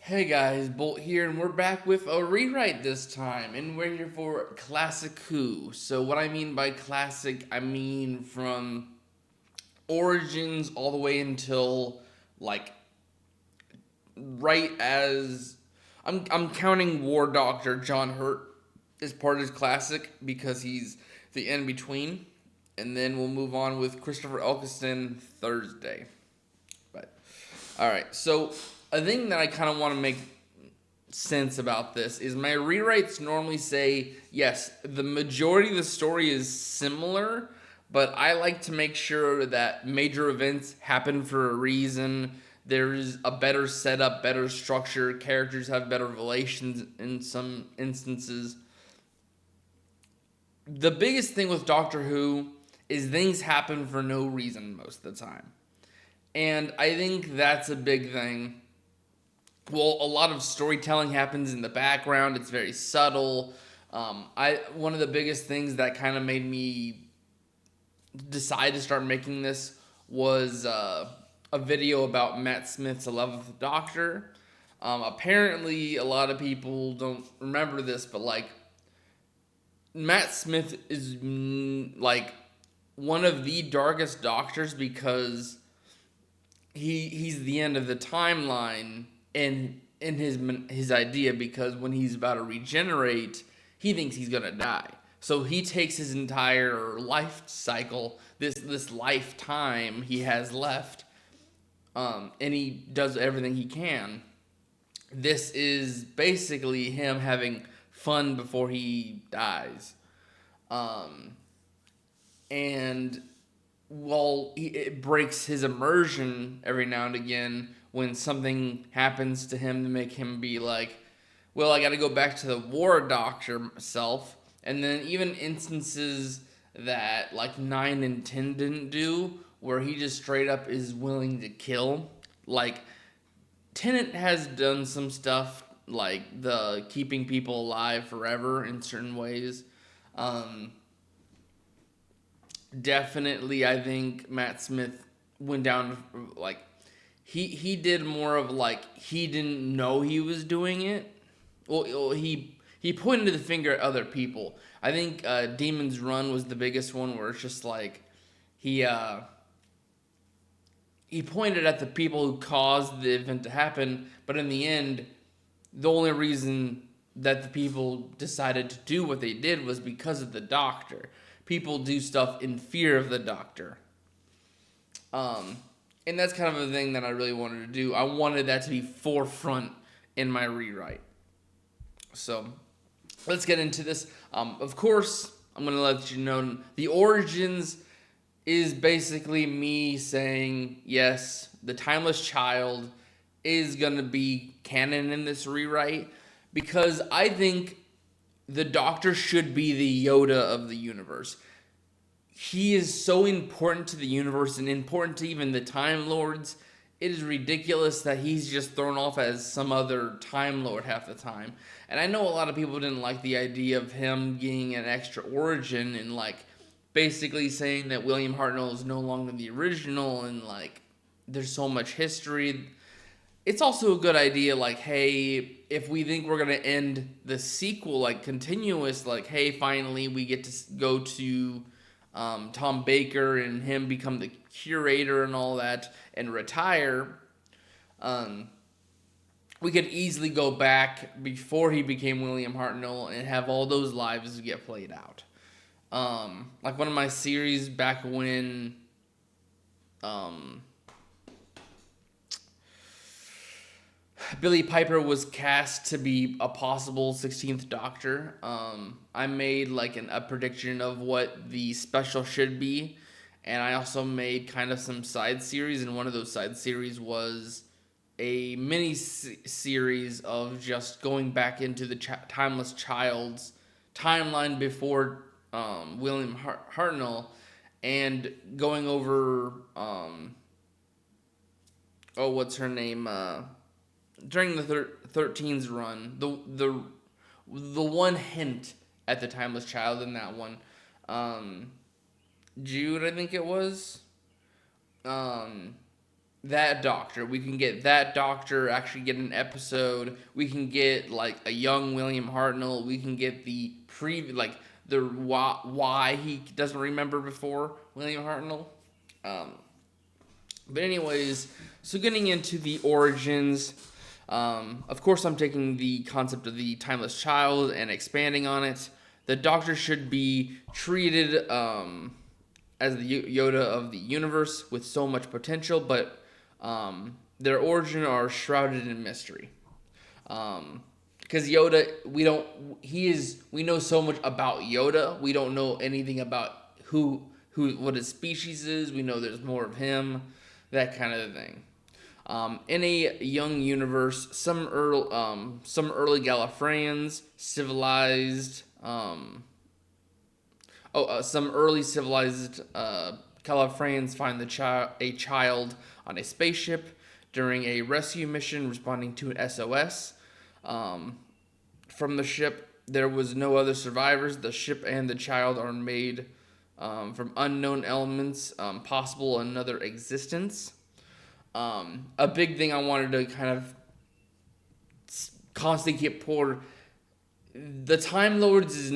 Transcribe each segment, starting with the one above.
Hey guys, Bolt here, and we're back with a rewrite this time, and we're here for Classic Who. So, what I mean by classic, I mean from Origins all the way until like right as I'm counting War Doctor John Hurt as part of his classic because he's the in between, and then we'll move on with Christopher Eccleston Thursday. But all right, so a thing that I kind of want to make sense about this is my rewrites normally say yes, the majority of the story is similar, but I like to make sure that major events happen for a reason. There's a better setup, better structure, characters have better relations in some instances. The biggest thing with Doctor Who is things happen for no reason most of the time. And I think that's a big thing. Well, a lot of storytelling happens in the background. It's very subtle. I One of the biggest things that kind of made me decide to start making this was a video about Matt Smith's 11th Doctor. Apparently, a lot of people don't remember this, but like Matt Smith is like one of the darkest Doctors because he's the end of the timeline in his idea because when he's about to regenerate, he thinks he's gonna die. So he takes his entire life cycle, this lifetime he has left, and he does everything he can. This is basically him having fun before he dies, um, and while it breaks his immersion every now and again when something happens to him to make him be like, well, I got to go back to the War Doctor self. And then even instances that like 9 and 10 didn't do, where he just straight up is willing to kill. Like, Tennant has done some stuff like the keeping people alive forever in certain ways. Um, Definitely, I think Matt Smith went down like he did more of like he didn't know he was doing it. Well, he pointed the finger at other people. I think Demon's Run was the biggest one where it's just like he uh he pointed at the people who caused the event to happen, but in the end, the only reason that the people decided to do what they did was because of the doctor. People do stuff in fear of the doctor. Um, and that's kind of a thing that I really wanted to do. I wanted that to be forefront in my rewrite. So let's get into this. Of course, I'm going to let you know the origins is basically me saying, yes, the Timeless Child is going to be canon in this rewrite because I think the Doctor should be the Yoda of the universe. He is so important to the universe and important to even the Time Lords. It is ridiculous that he's just thrown off as some other Time Lord half the time. And I know a lot of people didn't like the idea of him getting an extra origin and like basically saying that William Hartnell is no longer the original and like there's so much history. It's also a good idea, like, hey, if we think we're gonna end the sequel like continuous, like, hey, finally we get to go to Tom Baker and him become the curator and all that and retire. Um, we could easily go back before he became William Hartnell and have all those lives get played out. Like one of my series back when um, Billy Piper was cast to be a possible 16th Doctor. I made like a prediction of what the special should be, and I also made kind of some side series, and one of those side series was a mini series of just going back into the Timeless Child's timeline before William Hartnell and going over oh, what's her name, during the 13's run, the one hint at the Timeless Child in that one, um, Jude, I think it was. Um, that doctor. We can get that doctor actually get an episode. We can get like a young William Hartnell. We can get the the why he doesn't remember before William Hartnell. Um, but anyways, so getting into the origins. Of course, I'm taking the concept of the timeless child and expanding on it. The Doctor should be treated as the Yoda of the universe with so much potential, but their origin are shrouded in mystery. Because Yoda, we know so much about Yoda. We don't know anything about what his species is. We know there's more of him, that kind of thing. In a young universe, some early Gallifreyans civilized. Some early civilized Gallifreyans find a child on a spaceship during a rescue mission, responding to an SOS from the ship. There was no other survivors. The ship and the child are made from unknown elements, possible another existence. A big thing I wanted to kind of constantly get poured. The Time Lords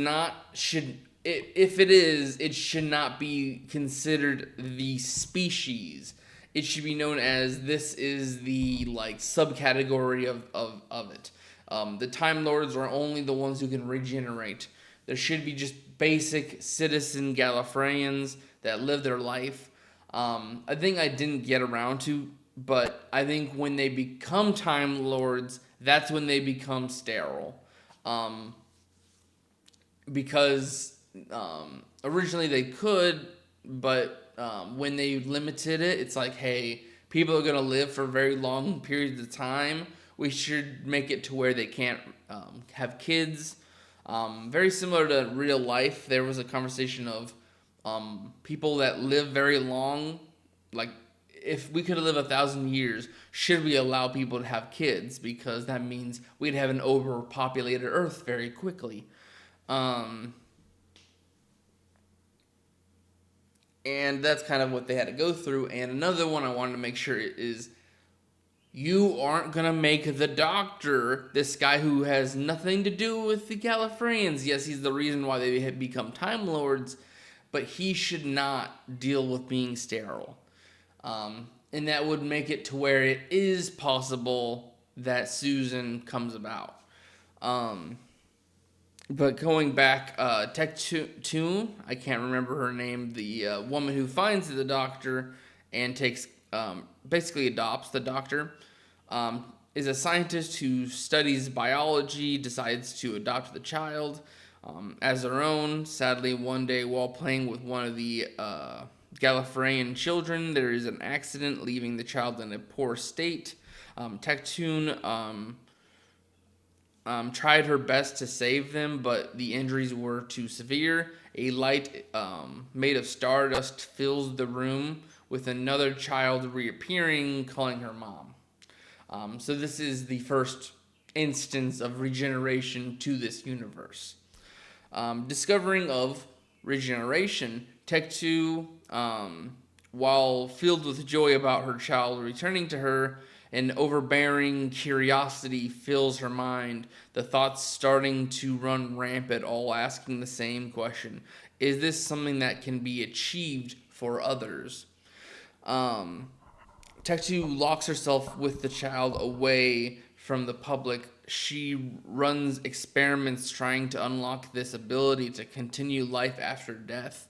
if it is, it should not be considered the species. It should be known as this is the like subcategory of it. The Time Lords are only the ones who can regenerate. There should be just basic citizen Gallifreyans that live their life. I think I didn't get around to, but I think when they become Time Lords, that's when they become sterile. Because originally they could, but when they limited it, it's like, hey, people are going to live for very long periods of time. We should make it to where they can't have kids. Very similar to real life, there was a conversation of people that live very long. Like, if we could live 1,000 years, should we allow people to have kids? Because that means we'd have an overpopulated Earth very quickly. And that's kind of what they had to go through. And another one I wanted to make sure is you aren't going to make the Doctor this guy who has nothing to do with the Gallifreyans. Yes, he's the reason why they had become Time Lords, but he should not deal with being sterile. And that would make it to where it is possible that Susan comes about. But going back, Tecteun, I can't remember her name, the woman who finds the Doctor and basically adopts the Doctor, is a scientist who studies biology, decides to adopt the child as her own. Sadly, one day while playing with one of the Gallifreyan children, there is an accident, leaving the child in a poor state. Tecteun tried her best to save them, but the injuries were too severe. A light made of stardust fills the room, with another child reappearing, calling her mom. So this is the first instance of regeneration to this universe. Discovering of regeneration, Tecteun, while filled with joy about her child returning to her, an overbearing curiosity fills her mind, the thoughts starting to run rampant, all asking the same question. Is this something that can be achieved for others? Tecteun locks herself with the child away from the public. She runs experiments trying to unlock this ability to continue life after death.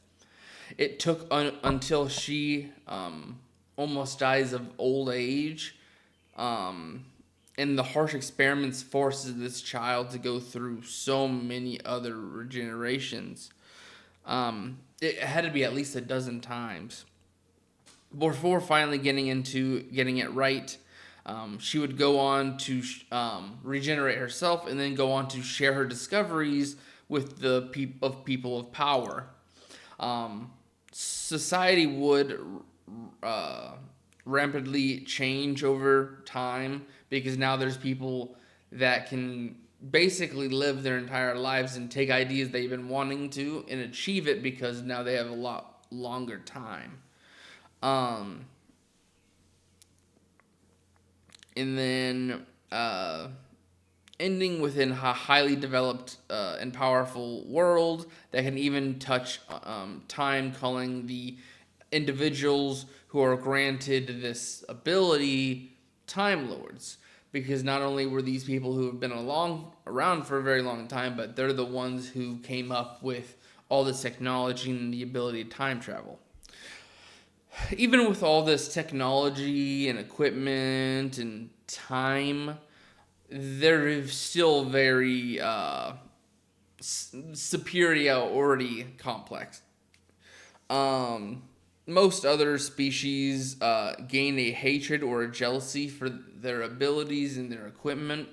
It took until she almost dies of old age. And the harsh experiments forces this child to go through so many other regenerations. It had to be at least 12 times before finally getting it right. She would go on to regenerate herself and then go on to share her discoveries with the people of power. Society would rapidly change over time because now there's people that can basically live their entire lives and take ideas they've been wanting to and achieve it because now they have a lot longer time. and then ending within a highly developed and powerful world that can even touch time, calling the individuals who are granted this ability Time Lords. Because not only were these people who have been around for a very long time, but they're the ones who came up with all this technology and the ability to time travel. Even with all this technology and equipment and time, they're still very superiority complex. Um, Most other species gain a hatred or a jealousy for their abilities and their equipment.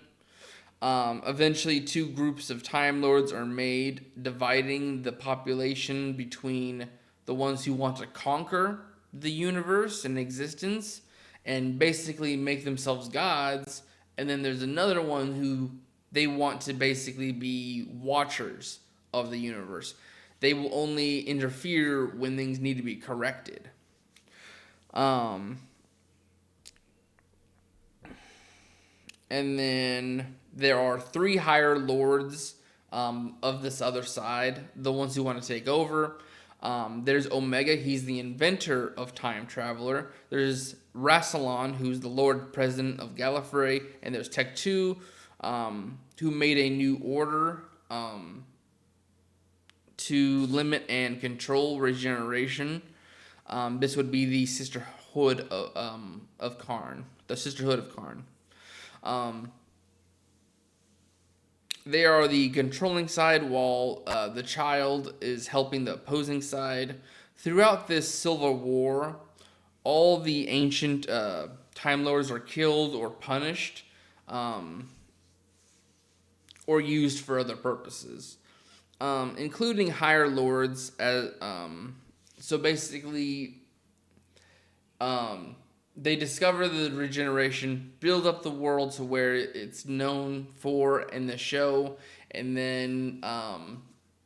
Eventually, two groups of Time Lords are made, dividing the population between the ones who want to conquer the universe and existence and basically make themselves gods, and then there's another one who they want to basically be watchers of the universe. They will only interfere when things need to be corrected. Um, and then there are three higher lords of this other side, the ones who want to take over. There's Omega, he's the inventor of Time Traveler. There's Rassilon, who's the Lord President of Gallifrey. And there's Tech2, who made a new order to limit and control regeneration. This would be the Sisterhood of Karn. The Sisterhood of Karn. They are the controlling side, while the child is helping the opposing side. Throughout this Civil War, all the ancient Time Lords are killed or punished, or used for other purposes, including higher lords. So basically, they discover the regeneration, build up the world to where it's known for in the show, and then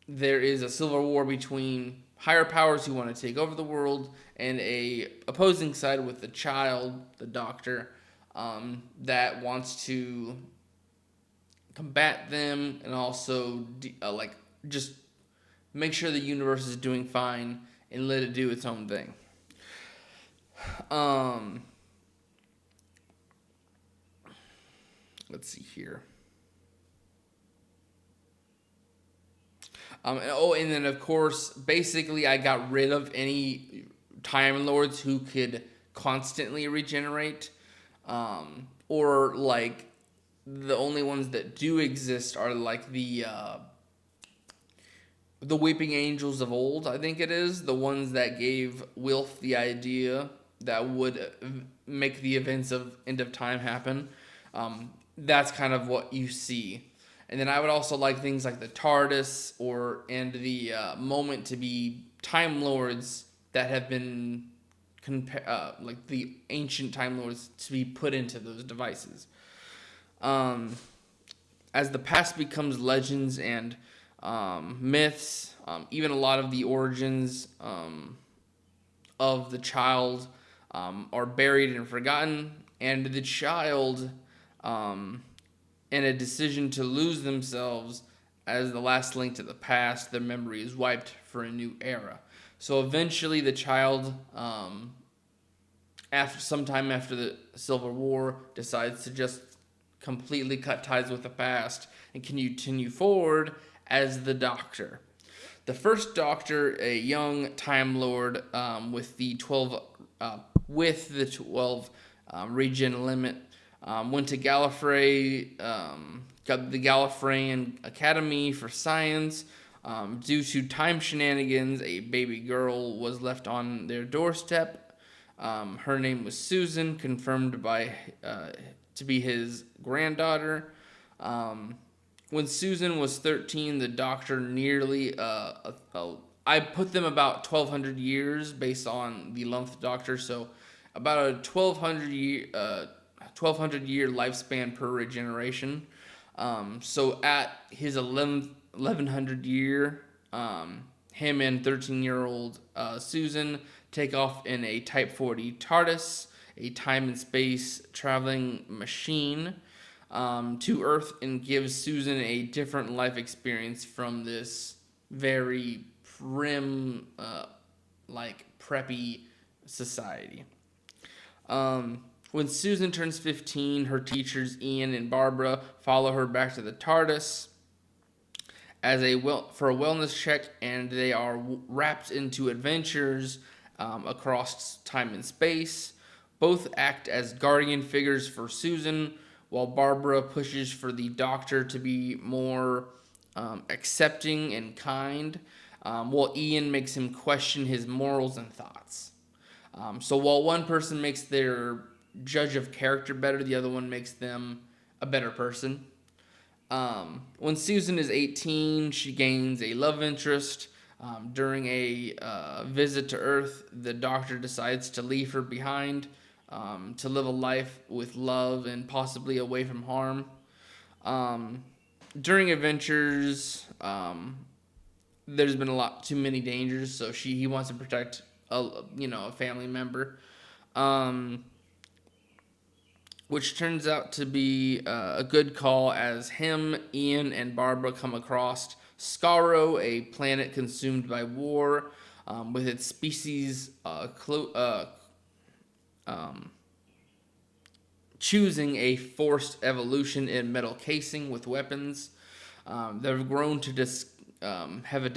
there is a civil war between higher powers who want to take over the world and a opposing side with the child, the Doctor, that wants to combat them and also just make sure the universe is doing fine and let it do its own thing. Let's see here. And then of course, basically, I got rid of any Time Lords who could constantly regenerate, or like the only ones that do exist are like the Weeping Angels of old. I think it is the ones that gave Wilf the idea that would make the events of End of Time happen. That's kind of what you see. And then I would also like things like the TARDIS and the Moment to be Time Lords that have been like the ancient Time Lords to be put into those devices. As the past becomes legends and myths, even a lot of the origins of the child are buried and forgotten, and the child, in a decision to lose themselves as the last link to the past, their memory is wiped for a new era. So eventually the child, sometime after the Civil War, decides to just completely cut ties with the past and continue forward as the Doctor. The first Doctor, a young Time Lord with the 12 regen limit, went to Gallifrey, got the Gallifreyan Academy for Science. Due to time shenanigans, a baby girl was left on their doorstep. Her name was Susan, confirmed by to be his granddaughter. When Susan was 13, the Doctor nearly I put them about 1,200 years based on the 11th Doctor, so about a 1,200 year lifespan per regeneration. So at his 1100 year, him and 13-year-old Susan take off in a Type 40 TARDIS a time and space traveling machine to Earth and gives Susan a different life experience from this very prim, preppy society. When Susan turns 15, her teachers Ian and Barbara follow her back to the TARDIS for a wellness check, and they are wrapped into adventures across time and space. Both act as guardian figures for Susan, while Barbara pushes for the Doctor to be more accepting and kind, while Ian makes him question his morals and thoughts. So while one person makes their judge of character better, the other one makes them a better person. When Susan is 18, she gains a love interest. During a visit to Earth, the Doctor decides to leave her behind to live a life with love and possibly away from harm. During adventures, there's been a lot too many dangers, so he wants to protect a family member, which turns out to be a good call as him, Ian, and Barbara come across Skaro, a planet consumed by war, with its species choosing a forced evolution in metal casing with weapons. They've grown to have a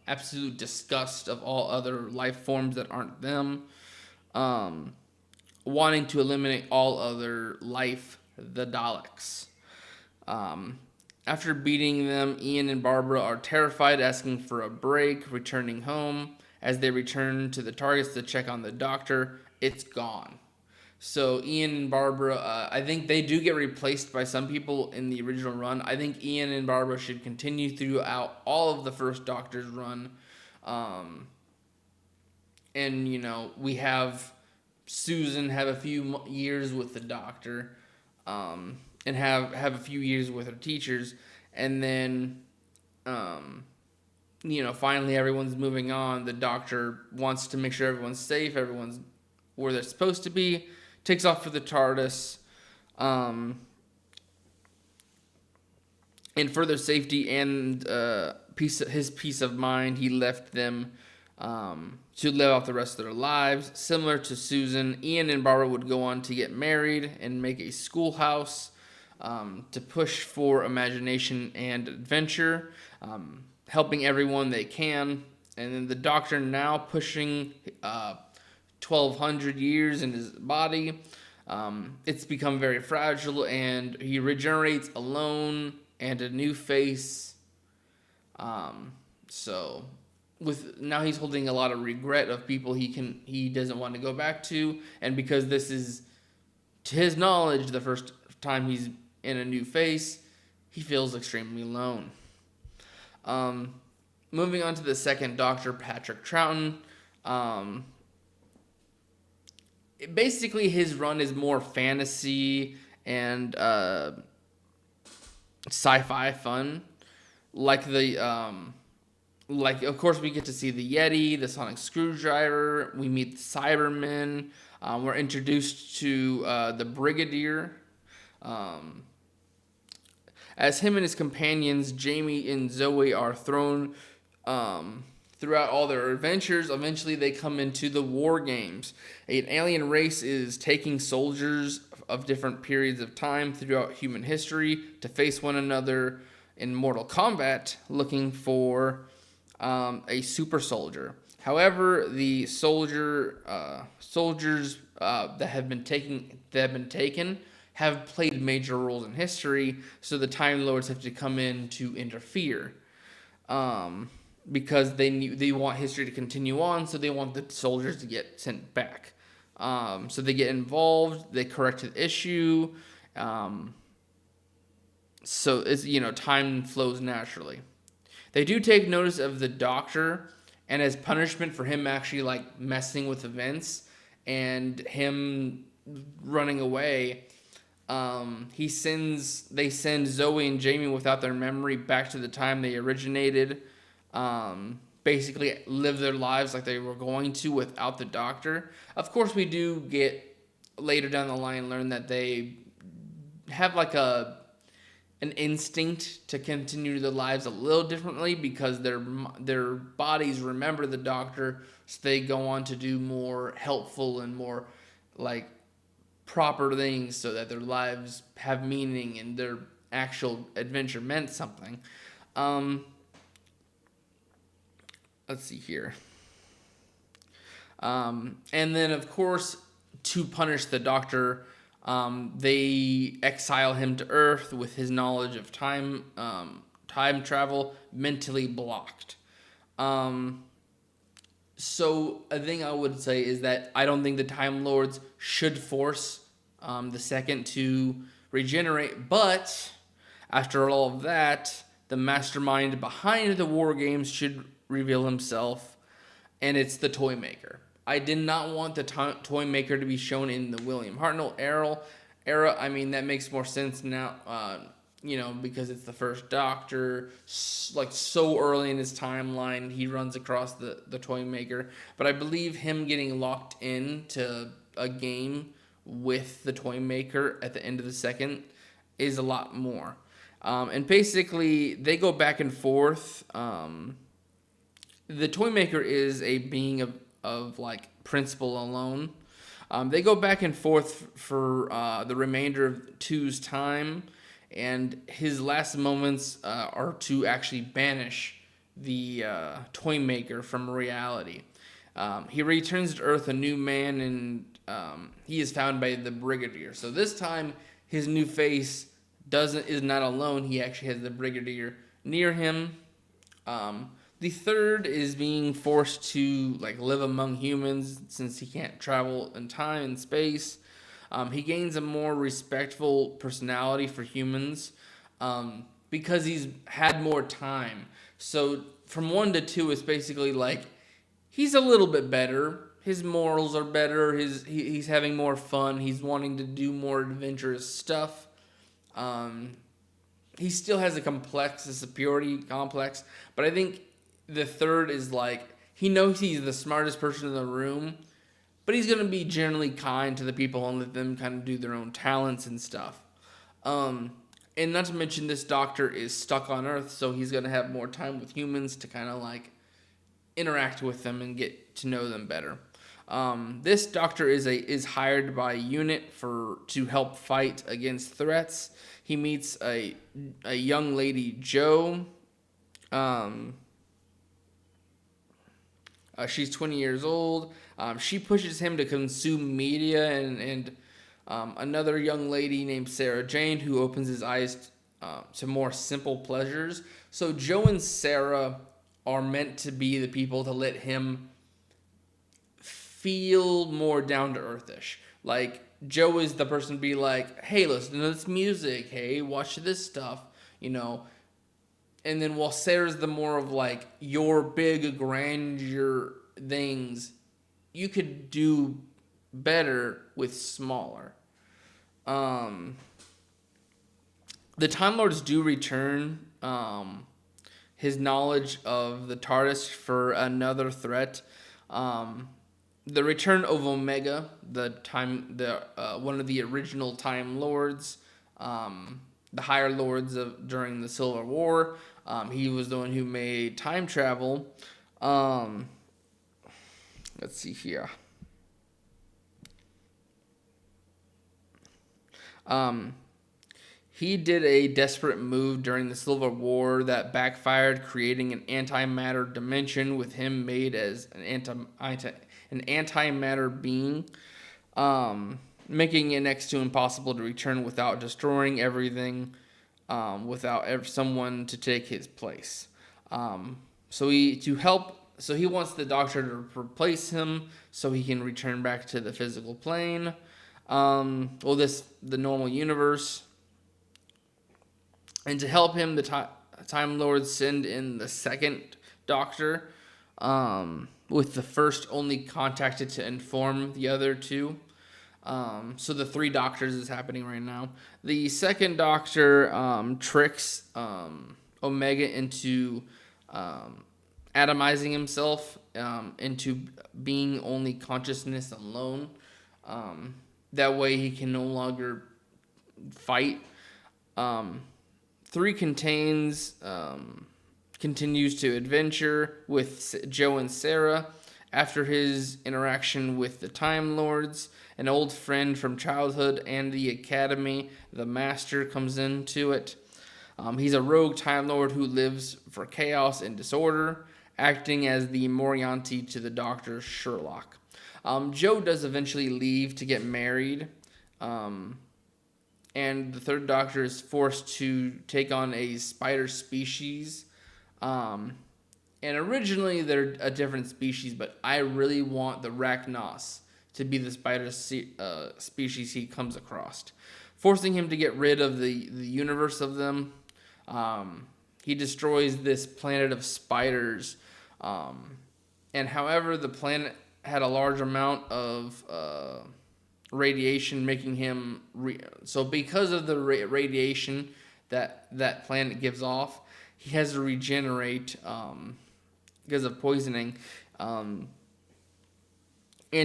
absolute disgust of all other life forms that aren't them, wanting to eliminate all other life, the Daleks. After beating them, Ian and Barbara are terrified, asking for a break, returning home. As they return to the TARDIS to check on the Doctor, it's gone. So Ian and Barbara, I think they do get replaced by some people in the original run. I think Ian and Barbara should continue throughout all of the first Doctor's run. And, we have Susan have a few years with the Doctor, and have a few years with her teachers. And then, finally everyone's moving on. The Doctor wants to make sure everyone's safe, everyone's where they're supposed to be, takes off for the TARDIS, and for their safety and his peace of mind, he left them to live out the rest of their lives. Similar to Susan, Ian and Barbara would go on to get married and make a schoolhouse to push for imagination and adventure, helping everyone they can. And then the Doctor, now pushing 1,200 years in his body, it's become very fragile, and he regenerates alone and a new face. So now he's holding a lot of regret of people he doesn't want to go back to, and because this is, to his knowledge, the first time he's in a new face, he feels extremely alone. Moving on to the second Doctor, Patrick Troughton. Basically, his run is more fantasy and sci-fi fun. Of course, we get to see the Yeti, the Sonic Screwdriver. We meet the Cybermen. We're introduced to the Brigadier. As him and his companions, Jamie and Zoe, are thrown throughout all their adventures. Eventually, they come into the War Games. An alien race is taking soldiers of different periods of time throughout human history to face one another in mortal combat, looking for a super soldier. However, the soldiers that have been taken have played major roles in history, so the Time Lords have to come in to interfere. Because they want history to continue on, so they want the soldiers to get sent back. So they get involved, they correct the issue. So it's, time flows naturally. They do take notice of the Doctor, and as punishment for him actually messing with events and him running away, they send Zoe and Jamie without their memory back to the time they originated. basically live their lives like they were going to without the Doctor. Of course, we do get later down the line learn that they have like an instinct to continue their lives a little differently because their bodies remember the Doctor, so they go on to do more helpful and more like proper things so that their lives have meaning and their actual adventure meant something. Um, let's see here. And then, of course, to punish the Doctor, they exile him to Earth with his knowledge of time travel mentally blocked. Um, so a thing I would say is that I don't think the Time Lords should force the second to regenerate, but after all of that, the mastermind behind the war games should reveal himself, and it's the Toy Maker. I did not want the Toy Maker to be shown in the William Hartnell era. I mean, that makes more sense now, because it's the first Doctor. Like, so early in his timeline, he runs across the Toy Maker. But I believe him getting locked into a game with the Toy Maker at the end of the second is a lot more. And basically, they go back and forth. The Toy Maker is a being of like principle alone. They go back and forth for the remainder of two's time, and his last moments are to actually banish the Toy Maker from reality. He returns to Earth a new man, and he is found by the Brigadier. So this time, his new face is not alone. He actually has the Brigadier near him. The third is being forced to like live among humans since he can't travel in time and space. He gains a more respectful personality for humans because he's had more time. So from 1 to 2, it's basically like he's a little bit better. His morals are better. He's having more fun. He's wanting to do more adventurous stuff. He still has a superiority complex, but I think the third is like he knows he's the smartest person in the room, but he's gonna be generally kind to the people and let them kind of do their own talents and stuff. And not to mention, this Doctor is stuck on Earth, so he's gonna have more time with humans to kind of like interact with them and get to know them better. This Doctor is hired by a unit to help fight against threats. He meets a young lady, Jo. She's 20 years old. She pushes him to consume media, and another young lady named Sarah Jane, who opens his eyes to more simple pleasures. So Jo and Sarah are meant to be the people to let him feel more down to earthish. Like, Jo is the person to be like, hey, listen to this music. Hey, watch this stuff. And then while Sarah's the more of like your big grandeur things, you could do better with smaller. The Time Lords do return his knowledge of the TARDIS for another threat. The return of Omega, one of the original Time Lords, the higher lords during the Civil War. He was the one who made time travel. Let's see here. He did a desperate move during the Civil War that backfired, creating an antimatter dimension with him made as an antimatter being, making it next to impossible to return without destroying everything, without someone to take his place. So he wants the Doctor to replace him so he can return back to the physical plane. The normal universe. And to help him, the Time Lords send in the second Doctor, with the first only contacted to inform the other two. So the 3 Doctors is happening right now. The second Doctor tricks Omega into atomizing himself into being only consciousness alone. That way he can no longer fight. Um, 3 continues to adventure with Joe and Sarah after his interaction with the Time Lords. An old friend from childhood and the academy, the Master, comes into it. He's a rogue Time Lord who lives for chaos and disorder, acting as the Moriarty to the Doctor Sherlock. Joe does eventually leave to get married, and the Third Doctor is forced to take on a spider species. And originally they're a different species, but I really want the Rachnos to be the spider species he comes across, forcing him to get rid of the universe of them. He destroys this planet of spiders, and however the planet had a large amount of radiation, making him so because of the radiation that planet gives off, he has to regenerate because of poisoning. And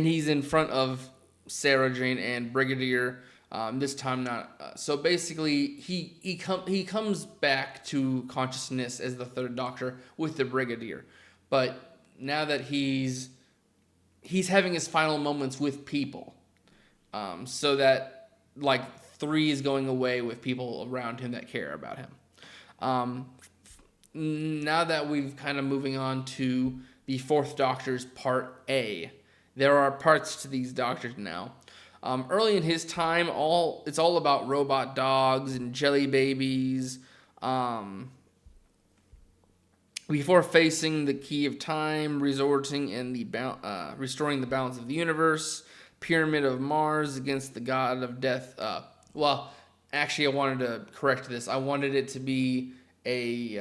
he's in front of Sarah Jane and Brigadier. This time not. So basically, he comes back to consciousness as the Third Doctor with the Brigadier, but now that he's having his final moments with people, so that like 3 is going away with people around him that care about him. Now that we've kind of moving on to the Fourth Doctor's Part A. There are parts to these Doctors now. Early in his time, it's all about robot dogs and jelly babies. Before facing the key of time, restoring the balance of the universe, Pyramid of Mars against the god of death. Well, actually, I wanted to correct this. I wanted it to be a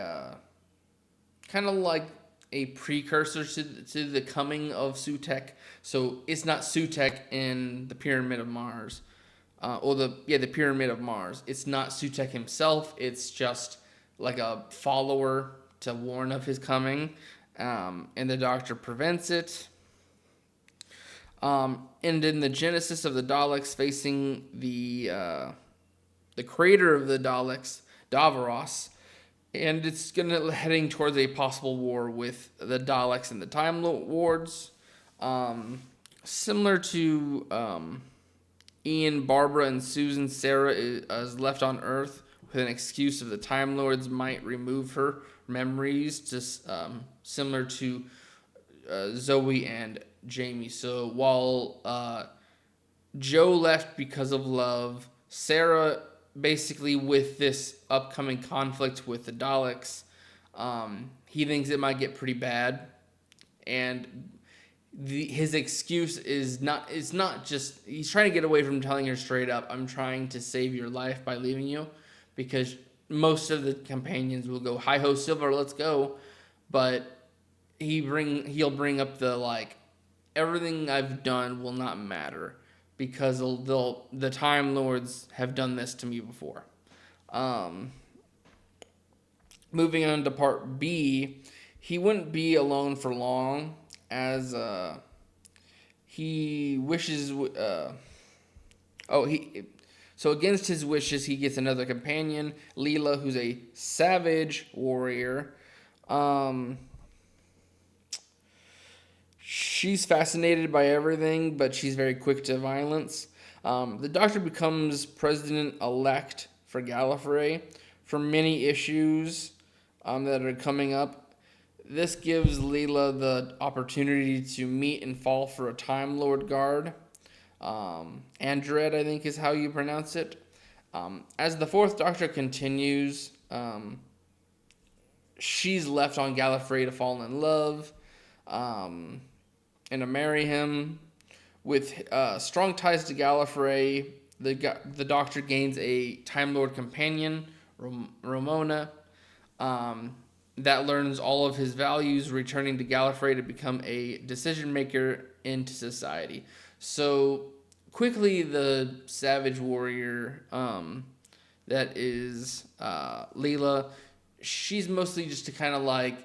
kind of like a precursor to the coming of Sutekh. So it's not Sutekh in the Pyramid of Mars, the Pyramid of Mars. It's not Sutekh himself. It's just like a follower to warn of his coming, and the Doctor prevents it. And in the genesis of the Daleks, facing the creator of the Daleks, Davros. And it's heading towards a possible war with the Daleks and the Time Lords. Similar to Ian, Barbara, and Susan, Sarah is left on Earth with an excuse of the Time Lords might remove her memories, just similar to Zoe and Jamie. So while Joe left because of love, Sarah, basically with this upcoming conflict with the Daleks, he thinks it might get pretty bad, and his excuse is it's not just he's trying to get away from telling her straight up, I'm trying to save your life by leaving you, because most of the companions will go, hi ho Silver, let's go, but he'll bring up the like, everything I've done will not matter because the Time Lords have done this to me before. Moving on to Part B, he wouldn't be alone for long, as he wishes. So against his wishes, he gets another companion, Leela, who's a savage warrior. She's fascinated by everything, but she's very quick to violence. The Doctor becomes president-elect for Gallifrey for many issues that are coming up. This gives Leela the opportunity to meet and fall for a Time Lord guard. Andred, I think is how you pronounce it. As the Fourth Doctor continues, she's left on Gallifrey to fall in love and to marry him. With strong ties to Gallifrey, the Doctor gains a Time Lord companion, Ramona, that learns all of his values, returning to Gallifrey to become a decision maker into society. So quickly, the savage warrior that is Leela, she's mostly just to kind of like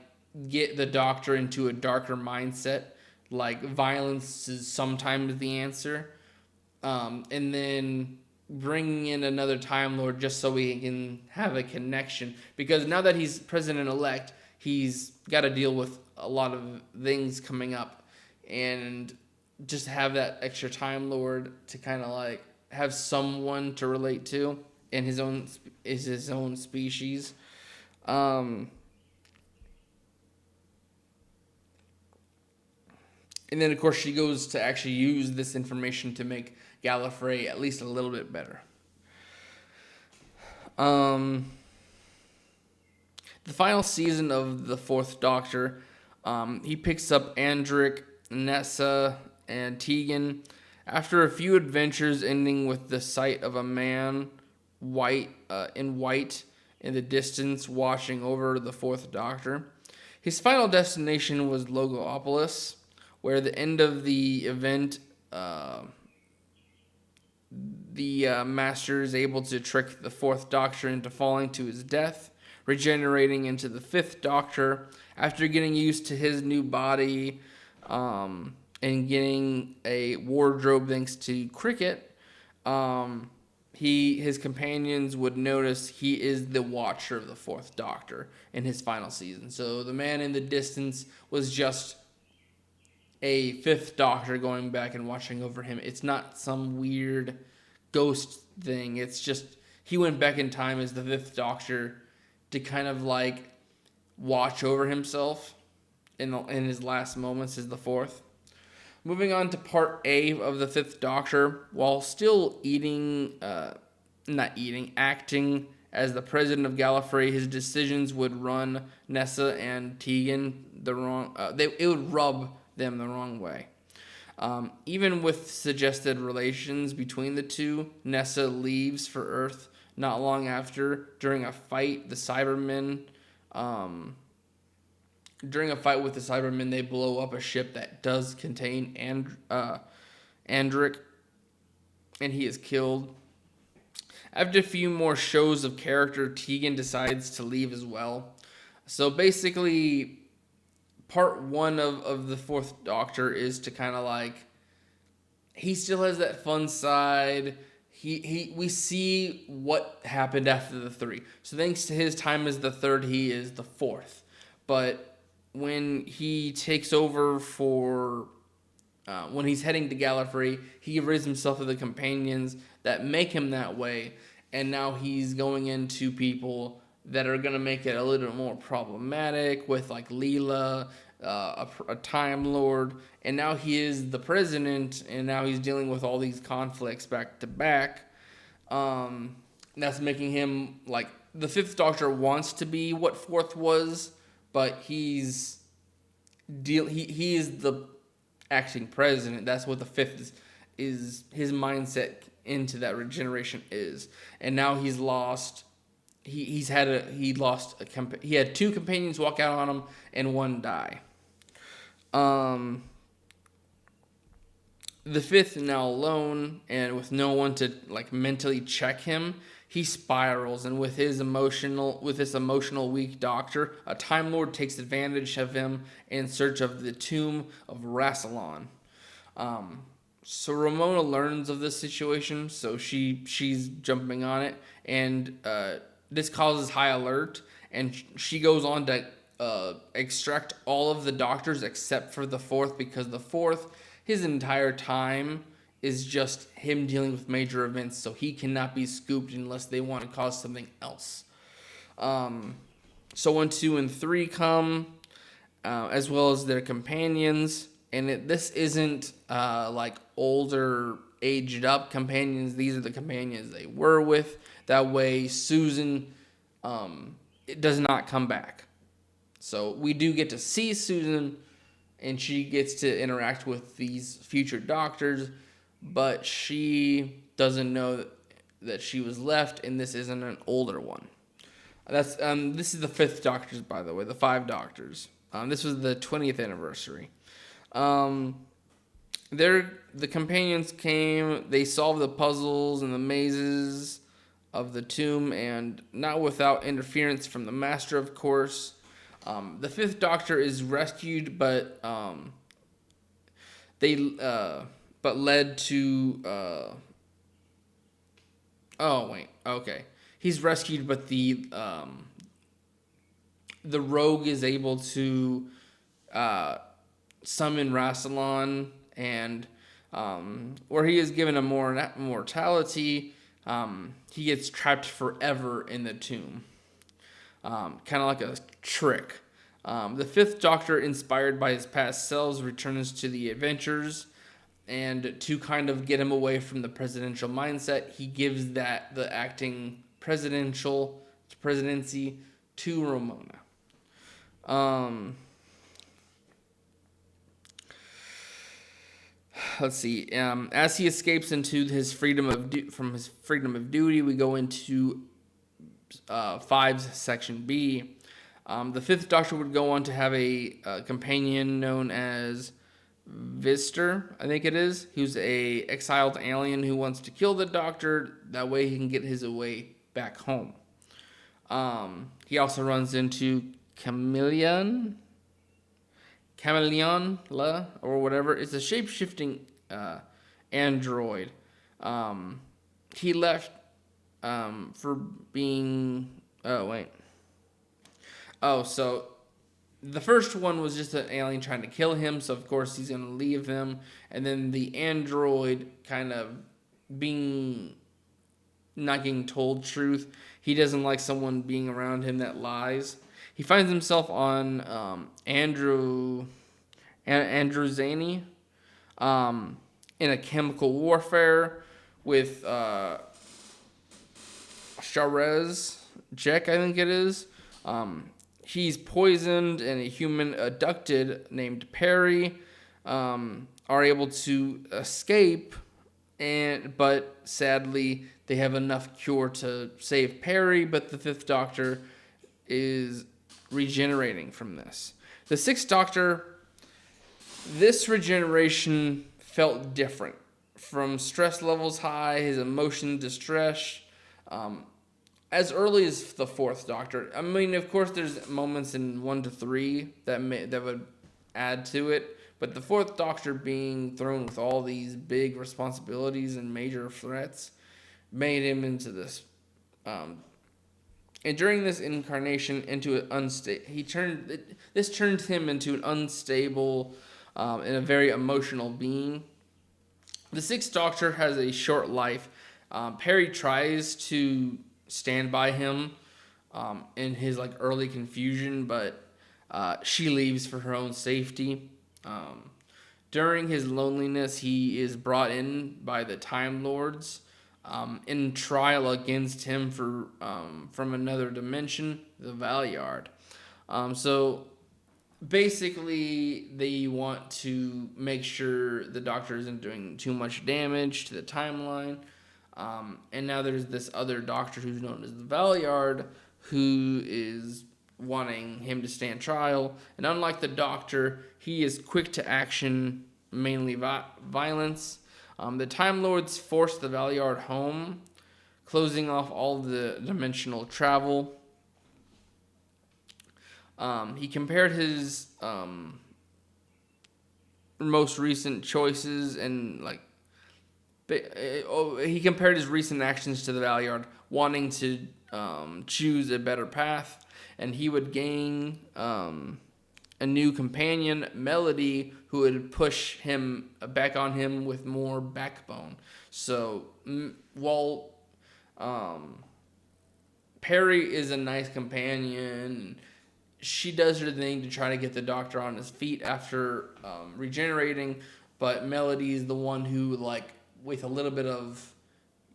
get the Doctor into a darker mindset. Like violence is sometimes the answer, and then bringing in another Time Lord just so we can have a connection. Because now that he's president elect, he's got to deal with a lot of things coming up, and just have that extra Time Lord to kind of like have someone to relate to in his own species. And then, of course, she goes to actually use this information to make Gallifrey at least a little bit better. The final season of the Fourth Doctor, he picks up Andric, Nessa, and Tegan after a few adventures ending with the sight of a man in white in the distance watching over the Fourth Doctor. His final destination was Logopolis, where the end of the event, the Master is able to trick the Fourth Doctor into falling to his death, regenerating into the Fifth Doctor after getting used to his new body, and getting a wardrobe thanks to Cricket. His companions would notice he is the Watcher of the Fourth Doctor in his final season. So the man in the distance was just a Fifth Doctor going back and watching over him. It's not some weird ghost thing. It's just he went back in time as the Fifth Doctor to kind of like watch over himself in his last moments as the Fourth. Moving on to part A of the Fifth Doctor, while still acting as the president of Gallifrey, his decisions would run Nessa and Tegan the wrong. It would rub them the wrong way. Even with suggested relations between the two, Nessa leaves for Earth not long after. During a fight with the Cybermen, they blow up a ship that does contain Andric, and he is killed. After a few more shows of character, Tegan decides to leave as well. So basically, part one of the Fourth Doctor is to kind of like, he still has that fun side. We see what happened after the three. So thanks to his time as the third, he is the fourth. But when he takes over when he's heading to Gallifrey, he rids himself of the companions that make him that way. And now he's going into people that are going to make it a little bit more problematic with like Leela, a Time Lord. And now he is the president, and now he's dealing with all these conflicts back to back. That's making him like, the Fifth Doctor wants to be what Fourth was, but he is the acting president. That's what the Fifth is his mindset into that regeneration is. And now he's lost. He had two companions walk out on him and one die. The Fifth, now alone and with no one to like mentally check him, he spirals, and with this emotional weak Doctor, a Time Lord takes advantage of him in search of the tomb of Rassilon. So Ramona learns of this situation, so she's jumping on it, and this causes high alert, and she goes on to extract all of the Doctors except for the Fourth, because the Fourth, his entire time is just him dealing with major events, so he cannot be scooped unless they want to cause something else. So when 2 and 3 come, as well as their companions, and this isn't like older, aged up companions. These are the companions they were with. That way, Susan it does not come back. So we do get to see Susan, and she gets to interact with these future Doctors, but she doesn't know that she was left, and this isn't an older one. This is the 5th Doctors, by the way, the 5 Doctors. This was the 20th anniversary. The companions came, they solved the puzzles and the mazes of the tomb, and not without interference from the Master, of course. The Fifth Doctor is rescued, but led to. Oh wait, okay. He's rescued, but the Rogue is able to summon Rassilon, and where he is given a more mortality, he gets trapped forever in the tomb, kind of like a trick. The Fifth Doctor, inspired by his past selves, returns to the adventures, and to kind of get him away from the presidential mindset, he gives the acting presidency to Ramona. Let's see. As he escapes into his from his freedom of duty, we go into 5's section B. The Fifth Doctor would go on to have a companion known as Vister, I think it is, who's a exiled alien who wants to kill the Doctor. That way he can get his way back home. He also runs into Chameleon, or whatever. It's a shape-shifting android. He left for being... Oh, wait. Oh, so the first one was just an alien trying to kill him, so of course he's going to leave him. And then the android kind of being... not getting told truth. He doesn't like someone being around him that lies. He finds himself on Androzani, in a chemical warfare with Sharez Jek, I think it is. He's poisoned, and a human abducted named Perry are able to escape, but sadly they have enough cure to save Perry, but the Fifth Doctor is regenerating from this. The Sixth Doctor, this regeneration felt different. From stress levels high, his emotion distress, as early as the Fourth Doctor. I mean, of course, there's moments in 1 to 3 that would add to it, but the Fourth Doctor being thrown with all these big responsibilities and major threats made him into this. And during this incarnation, into an this turned him into an unstable and a very emotional being. The Sixth Doctor has a short life. Perry tries to stand by him in his early confusion, but she leaves for her own safety. During his loneliness, he is brought in by the Time Lords in trial against him from another dimension, the Valeyard. So basically, they want to make sure the Doctor isn't doing too much damage to the timeline. And now there's this other Doctor who's known as the Valeyard, who is wanting him to stand trial. And unlike the Doctor, he is quick to action, mainly violence. The Time Lords force the Valeyard home, closing off all the dimensional travel. He compared his most recent choices and he compared his recent actions to the Valeyard, wanting to choose a better path, and he would gain a new companion, Melody, who would push him back on him with more backbone. So while Perry is a nice companion, she does her thing to try to get the Doctor on his feet after regenerating, but Melody is the one who, with a little bit of,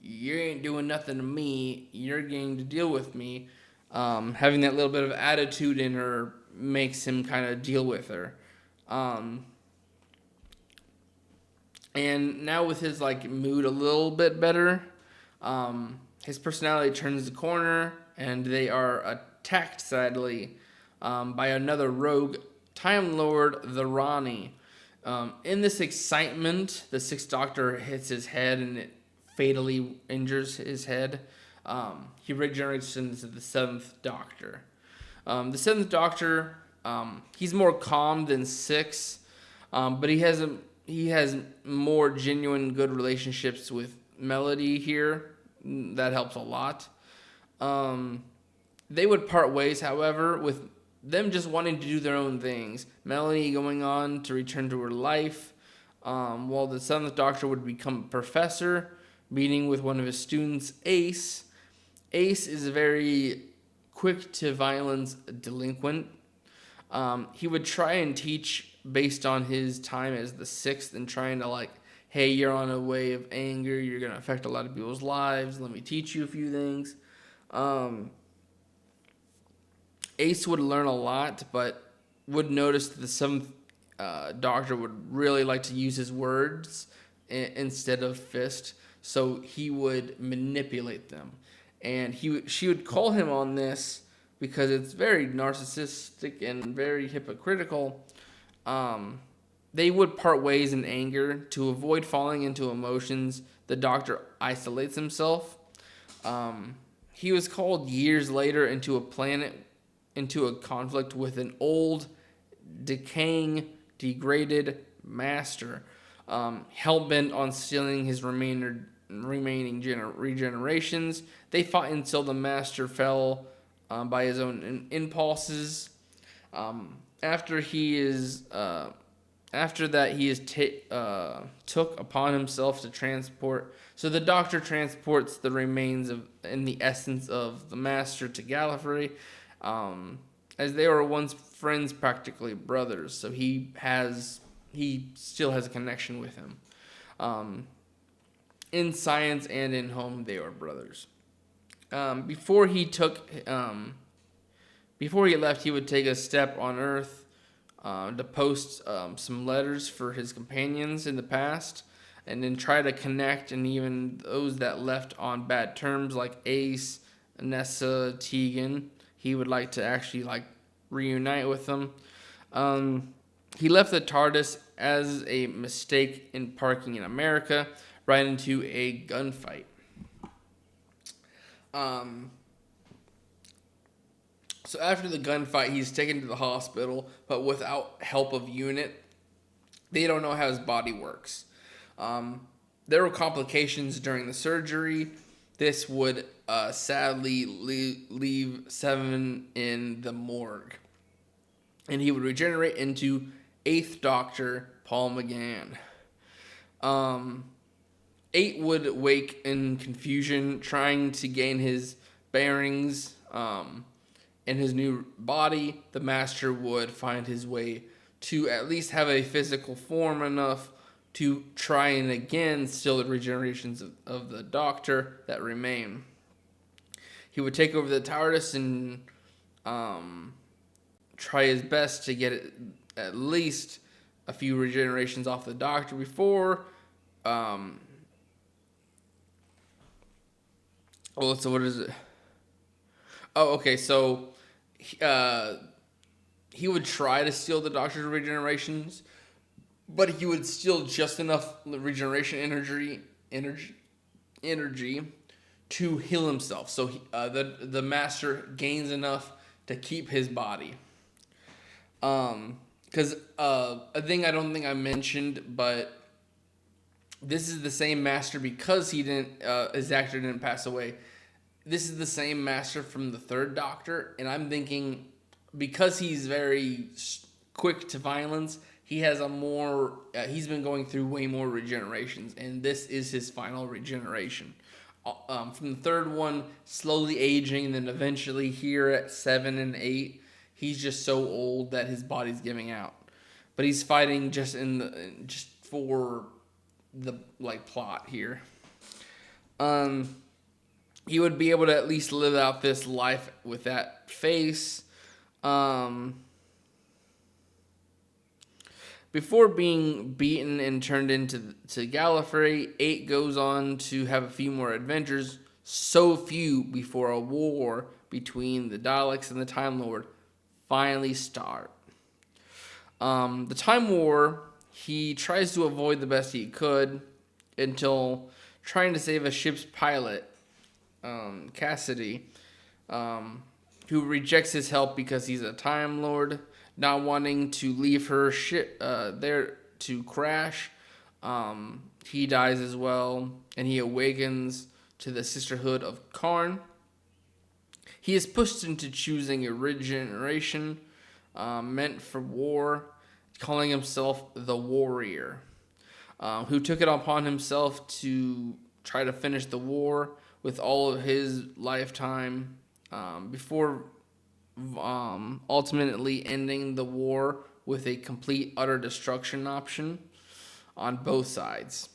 you ain't doing nothing to me, you're getting to deal with me, having that little bit of attitude in her makes him kind of deal with her. And now with his mood a little bit better, his personality turns the corner, and they are attacked, sadly, by another rogue Time Lord, the Rani. In this excitement, the Sixth Doctor hits his head, and it fatally injures his head. He regenerates into the Seventh Doctor. The Seventh Doctor, he's more calm than Six, but he has more genuine good relationships with Melody here. That helps a lot. Um, they would part ways, however, with them just wanting to do their own things. Melanie going on to return to her life, while the Seventh Doctor would become a professor, meeting with one of his students, Ace. Ace is a very quick to violence delinquent. He would try and teach based on his time as the Sixth and trying to like, hey, you're on a way of anger. You're going to affect a lot of people's lives. Let me teach you a few things. Ace would learn a lot, but would notice that the Seventh Doctor would really like to use his words instead of fist, so he would manipulate them, and she would call him on this because it's very narcissistic and very hypocritical. They would part ways in anger to avoid falling into emotions. The Doctor isolates himself. He was called years later into a conflict with an old, decaying, degraded master, hell-bent on stealing his remaining regenerations. They fought until the master fell by his own impulses. After that, he took upon himself to transport. So the Doctor transports the remains of and the essence of the master to Gallifrey, as they were once friends, practically brothers. So he still has a connection with him. In science and in home, they were brothers. Before he left, he would take a step on Earth to post some letters for his companions in the past, and then try to connect, and even those that left on bad terms, like Ace, Nessa, Tegan. He would like to actually like reunite with them. He left the TARDIS as a mistake in parking in America, right into a gunfight. So after the gunfight, he's taken to the hospital, but without help of UNIT. They don't know how his body works. There were complications during the surgery. This would sadly leave Seven in the morgue. And he would regenerate into 8th Doctor Paul McGann. 8 would wake in confusion, trying to gain his bearings in his new body. The Master would find his way to at least have a physical form enough to try and again steal the regenerations of the Doctor that remain. He would take over the TARDIS and try his best to get at least a few regenerations off the Doctor before. So what is it? Oh, okay. So he would try to steal the Doctor's regenerations, but he would steal just enough regeneration energy to heal himself. So the Master gains enough to keep his body. Because a thing I don't think I mentioned, but this is the same Master because his actor didn't pass away. This is the same Master from the 3rd Doctor, and I'm thinking because he's very quick to violence, he has he's been going through way more regenerations, and this is his final regeneration. From the 3rd one, slowly aging, and then eventually here at 7 and 8, he's just so old that his body's giving out. But he's fighting just for the plot here. He would be able to at least live out this life with that face. Before being beaten and turned into Gallifrey, 8 goes on to have a few more adventures, so few before a war between the Daleks and the Time Lord finally start. The Time War, he tries to avoid the best he could until trying to save a ship's pilot, Cassidy, who rejects his help because he's a Time Lord, not wanting to leave her there to crash. He dies as well, and he awakens to the Sisterhood of Karn. He is pushed into choosing a regeneration meant for war, calling himself the Warrior, who took it upon himself to try to finish the war with all of his lifetime before ultimately ending the war with a complete utter destruction option on both sides.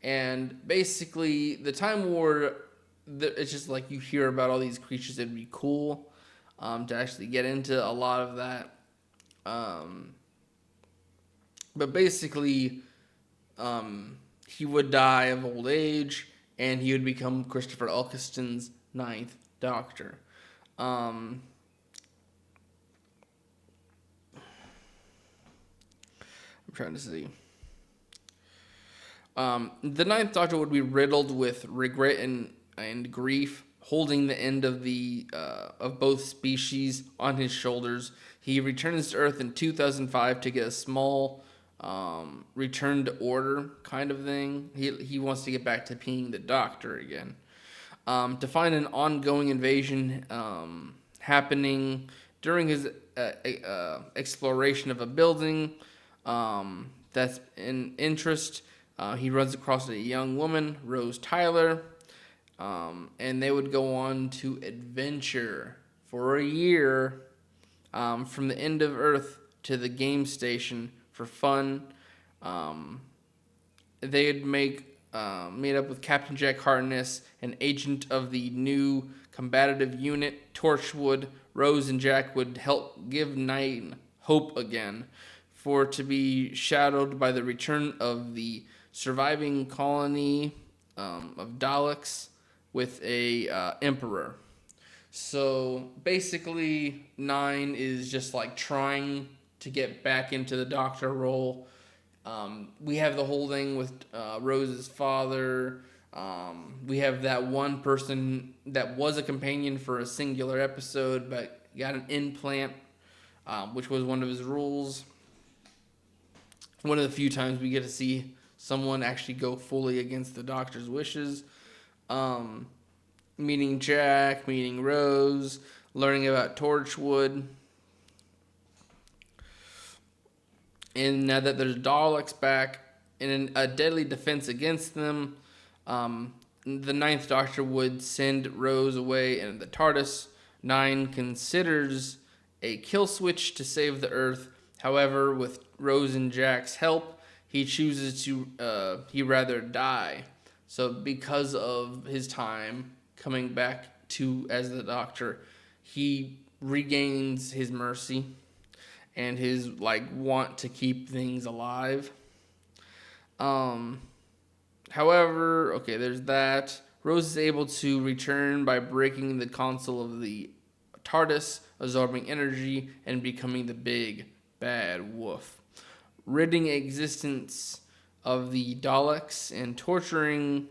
And basically, the Time War, it's just like you hear about all these creatures. It'd be cool to actually get into a lot of that. But basically, he would die of old age, and he would become Christopher Eccleston's Ninth Doctor. I'm trying to see. The Ninth Doctor would be riddled with regret and grief, holding the end of both species on his shoulders. He returns to Earth in 2005 to get a small return to order kind of thing. He wants to get back to being the Doctor again. To find an ongoing invasion happening during his exploration of a building that's in interest. He runs across a young woman, Rose Tyler, and they would go on to adventure for a year from the end of Earth to the game station for fun. They'd meet up with Captain Jack Harkness, an agent of the new combative unit, Torchwood. Rose and Jack would help give Nine hope again, for to be shadowed by the return of the surviving colony of Daleks with a emperor. So basically, Nine is just like trying to get back into the Doctor role. We have the whole thing with Rose's father. We have that one person that was a companion for a singular episode, but got an implant, which was one of his rules. One of the few times we get to see someone actually go fully against the Doctor's wishes. Meeting Jack, meeting Rose, learning about Torchwood. And now that there's Daleks back in a deadly defense against them, the Ninth Doctor would send Rose away in the TARDIS. Nine considers a kill switch to save the Earth. However, with Rose and Jack's help, he chooses to he rather die. So because of his time coming back to as the Doctor, he regains his mercy and his want to keep things alive. However, okay, there's that. Rose is able to return by breaking the console of the TARDIS, absorbing energy and becoming the big bad wolf, ridding existence of the Daleks and torturing.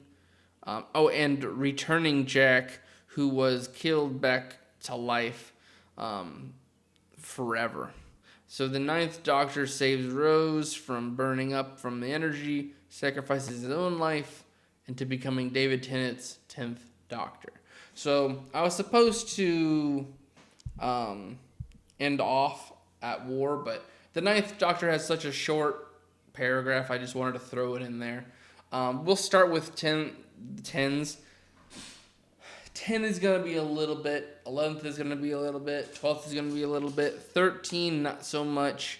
And returning Jack, who was killed, back to life forever. So the Ninth Doctor saves Rose from burning up from the energy, sacrifices his own life, into becoming David Tennant's 10th Doctor. So I was supposed to end off at war, but the Ninth Doctor has such a short paragraph, I just wanted to throw it in there. We'll start with 10s. 10 is going to be a little bit. 11th is going to be a little bit. 12th is going to be a little bit. 13, not so much.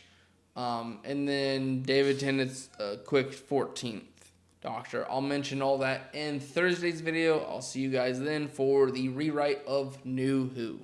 And then David Tennant's quick 14th Doctor. I'll mention all that in Thursday's video. I'll see you guys then for the rewrite of New Who.